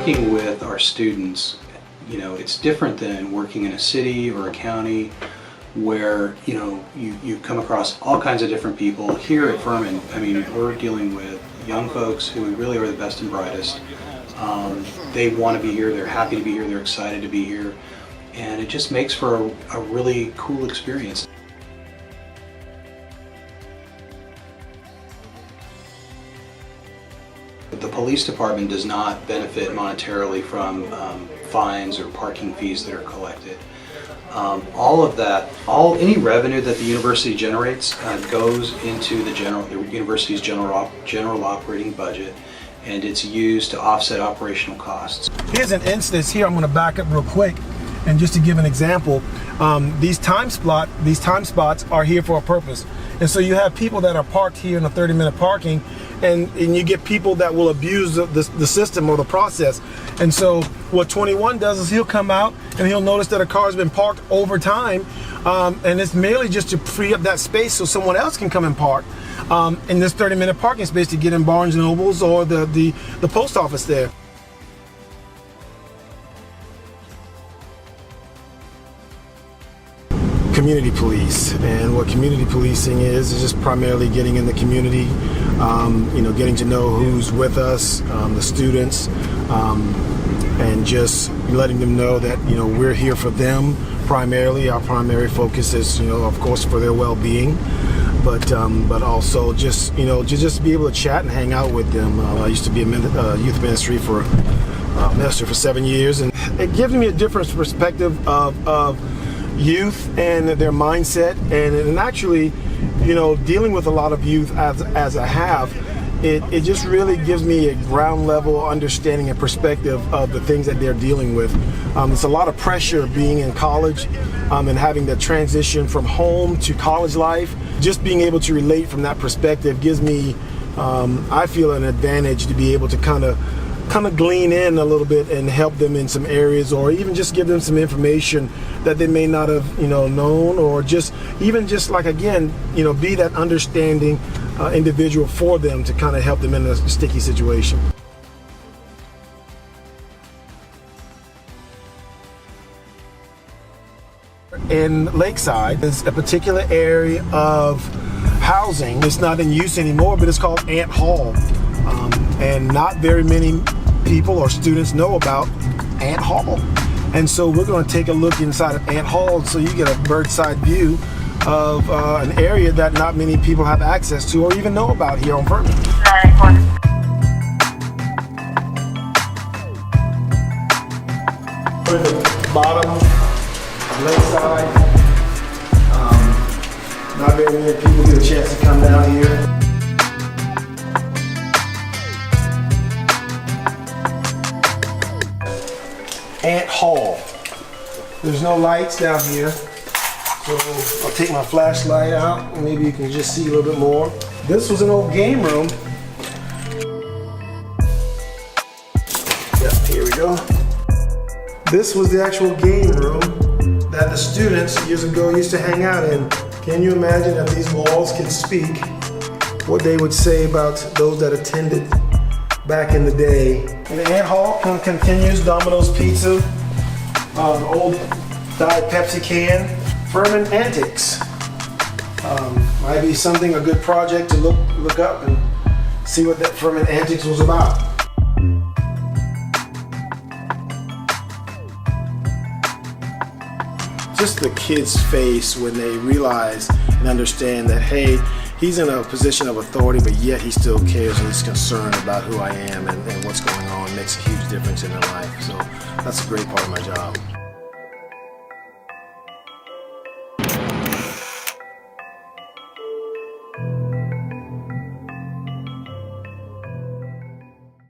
working with our students, it's different than working in a city or a county where, you come across all kinds of different people. Here at Furman, we're dealing with young folks who really are the best and brightest. They want to be here, they're happy to be here, they're excited to be here, and it just makes for a really cool experience. The police department does not benefit monetarily from fines or parking fees that are collected. Any revenue that the university generates goes into the university's general operating budget, and it's used to offset operational costs. Here's an instance here. I'm going to back up real quick, and just to give an example, these time spots are here for a purpose. And so you have people that are parked here in the 30-minute parking, and you get people that will abuse the system or the process. And so what 21 does is he'll come out and he'll notice that a car's been parked over time, and it's merely just to free up that space so someone else can come and park in this 30-minute parking space to get in Barnes & Nobles or the post office there. Community police, and what community policing is just primarily getting in the community, getting to know who's with us, the students, and just letting them know that we're here for them primarily. Our primary focus is of course for their well-being, but also just just be able to chat and hang out with them. I used to be a youth ministry for 7 years, and it gives me a different perspective of youth and their mindset, and actually dealing with a lot of youth as I have, it just really gives me a ground level understanding and perspective of the things that they're dealing with. It's a lot of pressure being in college and having the transition from home to college life. Just being able to relate from that perspective gives me, I feel, an advantage to be able to kind of glean in a little bit and help them in some areas, or even just give them some information that they may not have known, or just like, again, be that understanding individual for them to kind of help them in a sticky situation. In Lakeside, there's a particular area of housing. It's not in use anymore, but it's called Ant Hall. And not very many people or students know about Ant Hall. And so we're going to take a look inside of Ant Hall so you get a bird's eye view of an area that not many people have access to or even know about here on Furman. We're at the bottom of Lakeside. Not very many people get a chance to come down here. Ant Hall. There's no lights down here, so I'll take my flashlight out and maybe you can just see a little bit more. This was an old game room. Yeah, here we go. This was the actual game room that the students years ago used to hang out in. Can you imagine if these walls could speak, what they would say about those that attended back in the day? And the Ant Hall continues. Domino's Pizza, old Diet Pepsi can, Furman Antics. Might be a good project to look up and see what that Furman Antics was about. Just the kid's face when they realize and understand that, hey, he's in a position of authority, but yet he still cares and he's concerned about who I am and what's going on. It makes a huge difference in their life. So that's a great part of my job.